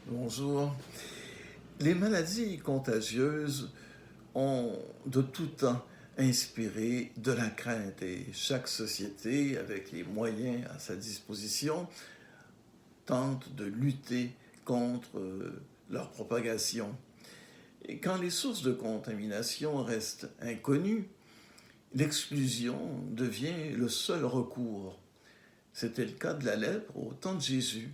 Bonjour. Les maladies contagieuses ont de tout temps inspiré de la crainte et chaque société, avec les moyens à sa disposition, tente de lutter contre leur propagation. Et quand les sources de contamination restent inconnues, l'exclusion devient le seul recours. C'était le cas de la lèpre au temps de Jésus.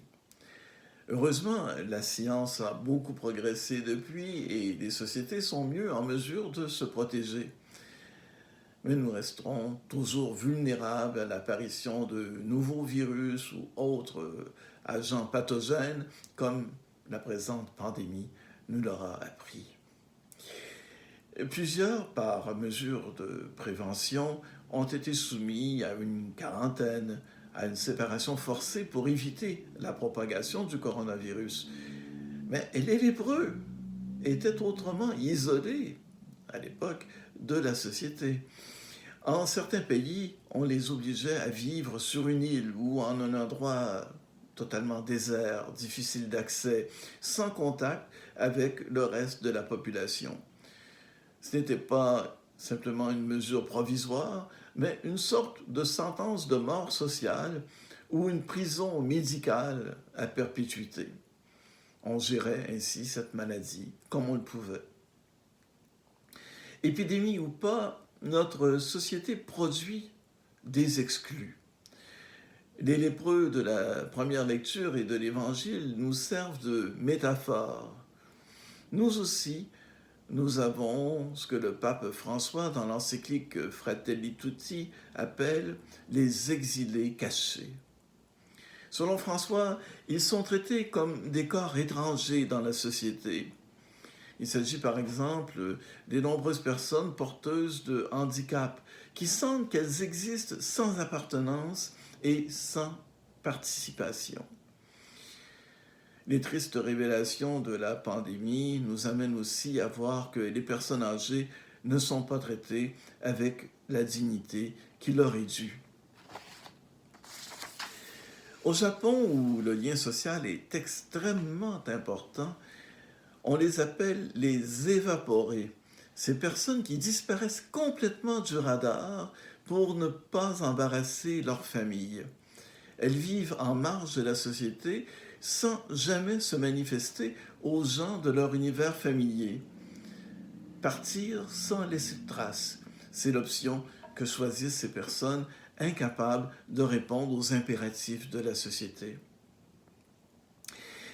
Heureusement, la science a beaucoup progressé depuis et les sociétés sont mieux en mesure de se protéger. Mais nous resterons toujours vulnérables à l'apparition de nouveaux virus ou autres agents pathogènes, comme la présente pandémie nous l'aura appris. Plusieurs, par mesure de prévention, ont été soumis à une quarantaine, à une séparation forcée pour éviter la propagation du coronavirus. Mais les lépreux étaient autrement isolés à l'époque de la société. En certains pays, on les obligeait à vivre sur une île ou en un endroit totalement désert, difficile d'accès, sans contact avec le reste de la population. Ce n'était pas simplement une mesure provisoire, mais une sorte de sentence de mort sociale ou une prison médicale à perpétuité. On gérait ainsi cette maladie comme on le pouvait. Épidémie ou pas, notre société produit des exclus. Les lépreux de la première lecture et de l'Évangile nous servent de métaphore. Nous aussi, nous avons ce que le pape François, dans l'encyclique Fratelli Tutti, appelle les exilés cachés. Selon François, ils sont traités comme des corps étrangers dans la société. Il s'agit par exemple des nombreuses personnes porteuses de handicap qui sentent qu'elles existent sans appartenance et sans participation. Les tristes révélations de la pandémie nous amènent aussi à voir que les personnes âgées ne sont pas traitées avec la dignité qui leur est due. Au Japon, où le lien social est extrêmement important, on les appelle les évaporés. Ces personnes qui disparaissent complètement du radar pour ne pas embarrasser leur famille. Elles vivent en marge de la société sans jamais se manifester aux gens de leur univers familier. Partir sans laisser de traces, c'est l'option que choisissent ces personnes incapables de répondre aux impératifs de la société.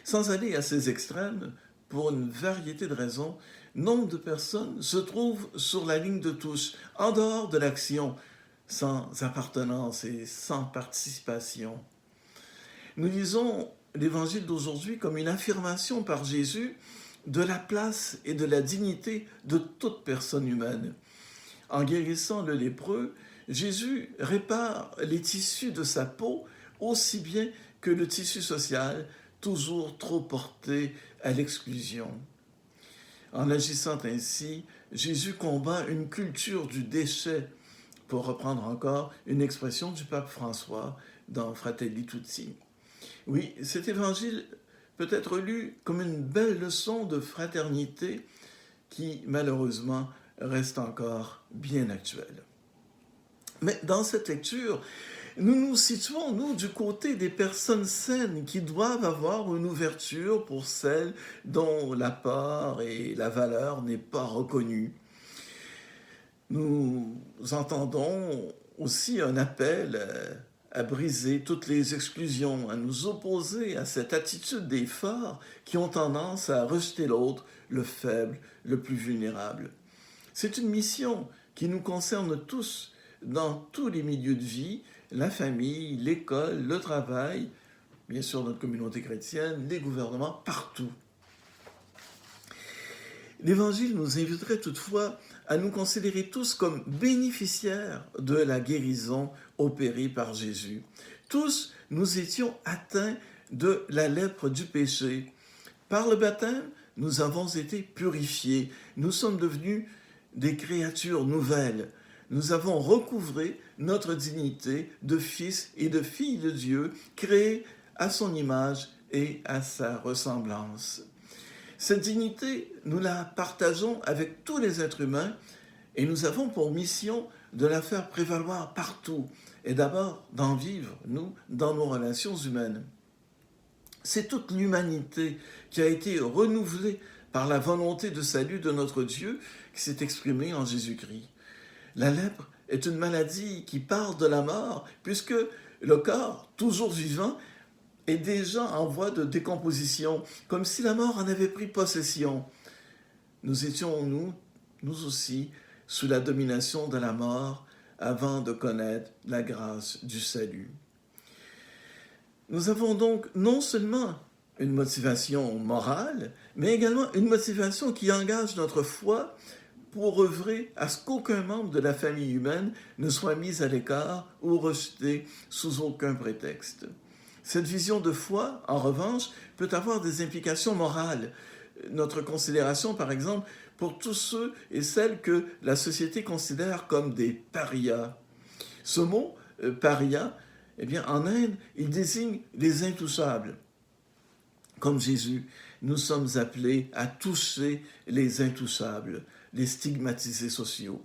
Sans aller à ces extrêmes, pour une variété de raisons, nombre de personnes se trouvent sur la ligne de touche, en dehors de l'action, sans appartenance et sans participation. Nous lisons l'évangile d'aujourd'hui comme une affirmation par Jésus de la place et de la dignité de toute personne humaine. En guérissant le lépreux, Jésus répare les tissus de sa peau aussi bien que le tissu social, toujours trop porté à l'exclusion. En agissant ainsi, Jésus combat une culture du déchet, pour reprendre encore une expression du pape François dans Fratelli Tutti. Oui, cet évangile peut être lu comme une belle leçon de fraternité qui, malheureusement, reste encore bien actuelle. Mais dans cette lecture, nous nous situons, nous, du côté des personnes saines qui doivent avoir une ouverture pour celles dont la part et la valeur n'est pas reconnue. Nous entendons aussi un appel à briser toutes les exclusions, à nous opposer à cette attitude des forts qui ont tendance à rejeter l'autre, le faible, le plus vulnérable. C'est une mission qui nous concerne tous, dans tous les milieux de vie, la famille, l'école, le travail, bien sûr notre communauté chrétienne, les gouvernements, partout. L'Évangile nous inviterait toutefois à nous considérer tous comme bénéficiaires de la guérison opérée par Jésus. Tous, nous étions atteints de la lèpre du péché. Par le baptême, nous avons été purifiés. Nous sommes devenus des créatures nouvelles. Nous avons recouvré notre dignité de fils et de filles de Dieu, créés à son image et à sa ressemblance. Cette dignité, nous la partageons avec tous les êtres humains et nous avons pour mission de la faire prévaloir partout et d'abord d'en vivre, nous, dans nos relations humaines. C'est toute l'humanité qui a été renouvelée par la volonté de salut de notre Dieu qui s'est exprimée en Jésus-Christ. La lèpre est une maladie qui part de la mort puisque le corps, toujours vivant, est déjà en voie de décomposition, comme si la mort en avait pris possession. Nous étions, nous aussi, sous la domination de la mort avant de connaître la grâce du salut. Nous avons donc non seulement une motivation morale, mais également une motivation qui engage notre foi pour œuvrer à ce qu'aucun membre de la famille humaine ne soit mis à l'écart ou rejeté sous aucun prétexte. Cette vision de foi, en revanche, peut avoir des implications morales. Notre considération, par exemple, pour tous ceux et celles que la société considère comme des parias. Ce mot, paria, eh bien, en Inde, il désigne les intouchables. Comme Jésus, nous sommes appelés à toucher les intouchables, les stigmatisés sociaux.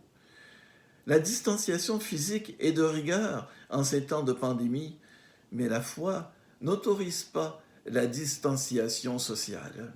La distanciation physique est de rigueur en ces temps de pandémie, mais la foi n'autorise pas la distanciation sociale.